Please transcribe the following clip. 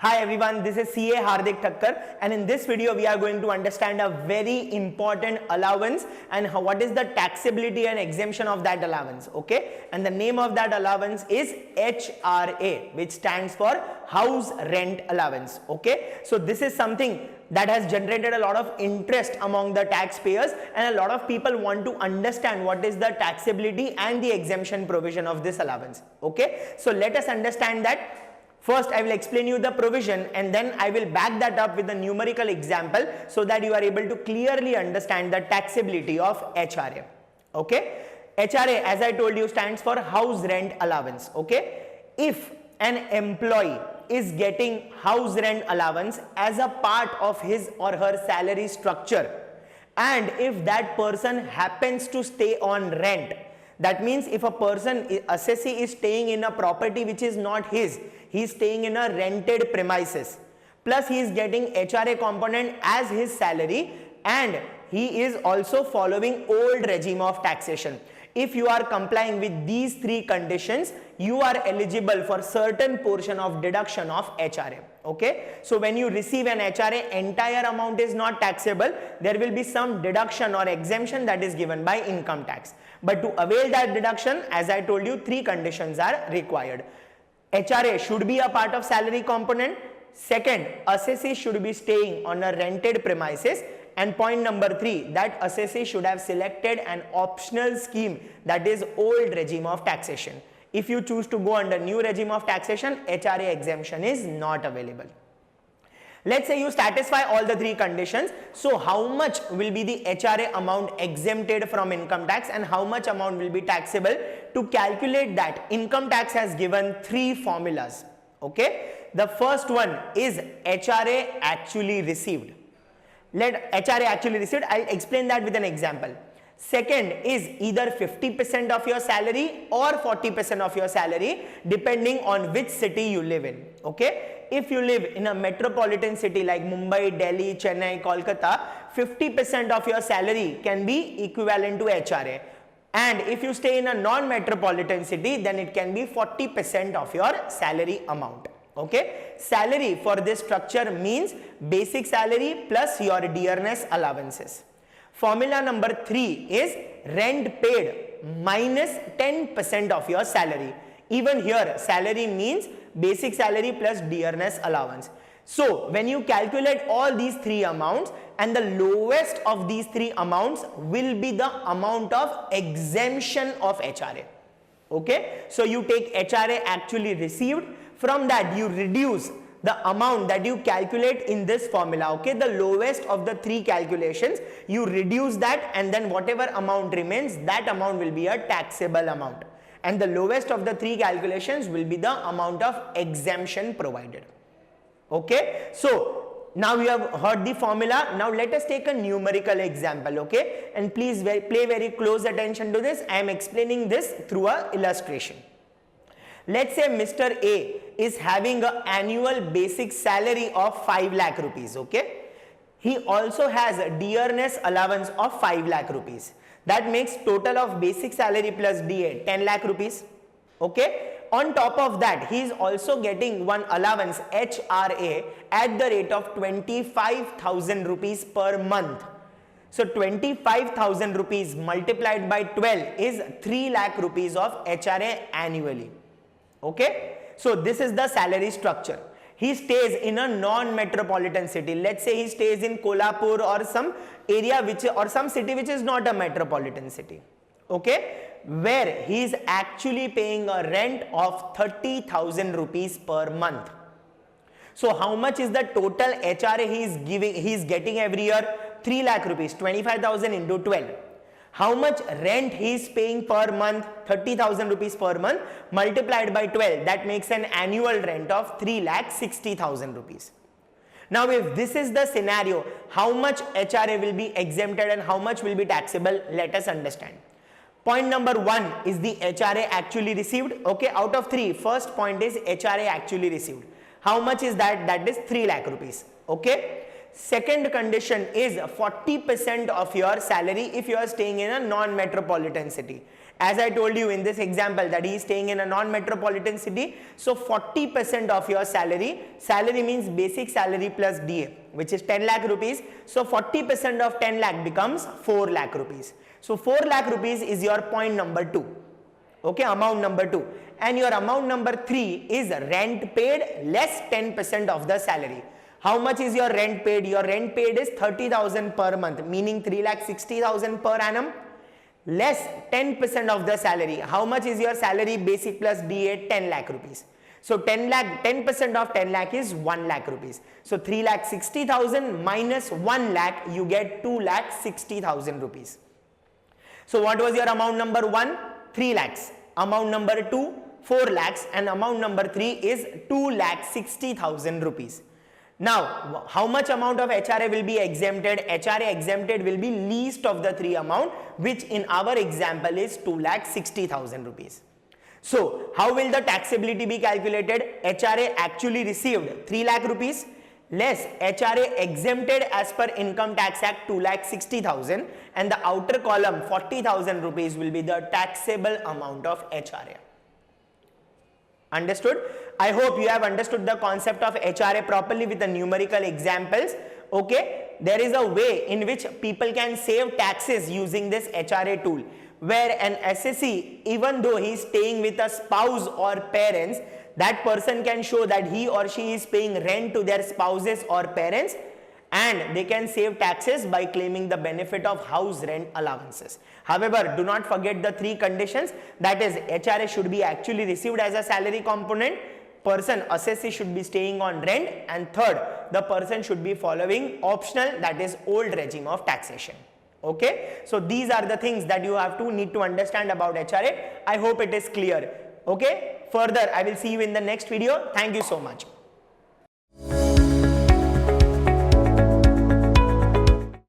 Hi everyone, this is CA Hardik Thakkar, and in this video we are going to understand a very important allowance and what is the taxability and exemption of that allowance, okay? And the name of that allowance is HRA, which stands for House Rent Allowance, okay? So this is something that has generated a lot of interest among the taxpayers, and a lot of people want to understand what is the taxability and the exemption provision of this allowance, okay? So let us understand that. First, I will explain you the provision and then I will back that up with a numerical example so that you are able to clearly understand the taxability of HRA. Okay? HRA, as I told you, stands for House Rent Allowance. Okay? If an employee is getting house rent allowance as a part of his or her salary structure, and if that person happens to stay on rent, that means if a person, assessee, is staying in a property which is not his, he is staying in a rented premises, plus he is getting HRA component as his salary, and he is also following old regime of taxation. If you are complying with these three conditions, you are eligible for certain portion of deduction of HRA. Okay, so when you receive an HRA, entire amount is not taxable. There will be some deduction or exemption that is given by income tax. But to avail that deduction, as I told you, three conditions are required. HRA should be a part of salary component. Second, assessee should be staying on a rented premises. And point number 3, that assessee should have selected an optional scheme, that is old regime of taxation. If you choose to go under new regime of taxation, HRA exemption is not available. Let's say you satisfy all the three conditions. So how much will be the HRA amount exempted from income tax and how much amount will be taxable? To calculate that, income tax has given three formulas. Okay, the first one is HRA actually received. Let HRA actually received, I'll explain that with an example. Second is either 50% of your salary or 40% of your salary, depending on which city you live in. Okay, if you live in a metropolitan city like Mumbai, Delhi, Chennai, Kolkata, 50% of your salary can be equivalent to HRA. And if you stay in a non-metropolitan city, then it can be 40% of your salary amount. Okay, salary for this structure means basic salary plus your dearness allowances. Formula number 3 is rent paid minus 10% of your salary. Even here, salary means basic salary plus dearness allowance. So when you calculate all these three amounts, and the lowest of these three amounts will be the amount of exemption of HRA. Okay, so you take HRA actually received. From that, you reduce the amount that you calculate in this formula. Okay, the lowest of the three calculations, you reduce that, and then whatever amount remains, that amount will be a taxable amount. And the lowest of the three calculations will be the amount of exemption provided. Okay, so now you have heard the formula. Now let us take a numerical example. Okay, and please pay very close attention to this. I am explaining this through an illustration. Let's say Mr. A is having an annual basic salary of 5 lakh rupees, okay? He also has a dearness allowance of 5 lakh rupees. That makes total of basic salary plus DA 10 lakh rupees, okay? On top of that, he is also getting one allowance HRA at the rate of 25,000 rupees per month. So 25,000 rupees multiplied by 12 is 3 lakh rupees of HRA annually. Okay, so this is the salary structure. He stays in a non-metropolitan city. Let's say he stays in Kolhapur or some area or some city which is not a metropolitan city. Okay, where he is actually paying a rent of 30,000 rupees per month. So how much is the total HRA he is getting every year? 3 lakh rupees, 25,000 into 12. How much rent he is paying per month? 30,000 rupees per month multiplied by 12. That makes an annual rent of 3,60,000 rupees. Now if this is the scenario, how much HRA will be exempted and how much will be taxable? Let us understand. Point number 1 is the HRA actually received. Okay, out of 3, first point is HRA actually received. How much is that? That is 3 lakh rupees. Okay. Second condition is 40% of your salary if you are staying in a non-metropolitan city. As I told you in this example that he is staying in a non-metropolitan city, so 40% of your salary means basic salary plus DA, which is 10 lakh rupees. So 40% of 10 lakh becomes 4 lakh rupees. So 4 lakh rupees is your point number 2. Okay, amount number 2. And your amount number 3 is rent paid less 10% of the salary. How much is your rent paid? Your rent paid is 30,000 per month, meaning 3,60,000 per annum, less 10% of the salary. How much is your salary basic plus DA? 10 lakh rupees. So 10% of 10 lakh is 1 lakh rupees. So 3,60,000 minus 1 lakh, you get 2,60,000 rupees. So what was your amount number 1? 3 lakhs. Amount number 2, 4 lakhs, and amount number 3 is 2,60,000 rupees. Now, how much amount of HRA will be exempted? HRA exempted will be least of the 3 amount, which in our example is 2,60,000 rupees. So, how will the taxability be calculated? HRA actually received 3 lakh rupees less HRA exempted as per Income Tax Act 2,60,000, and the outer column 40,000 rupees will be the taxable amount of HRA. Understood? I hope you have understood the concept of HRA properly with the numerical examples. Okay, there is a way in which people can save taxes using this HRA tool, where an SSC, even though he is staying with a spouse or parents, that person can show that he or she is paying rent to their spouses or parents, and they can save taxes by claiming the benefit of house rent allowances. However, do not forget the 3 conditions, that is HRA should be actually received as a salary component, person assessee should be staying on rent, and third, the person should be following optional, that is old regime of taxation. Okay, so these are the things that you need to understand about HRA. I hope it is clear. Okay, further I will see you in the next video. Thank you so much.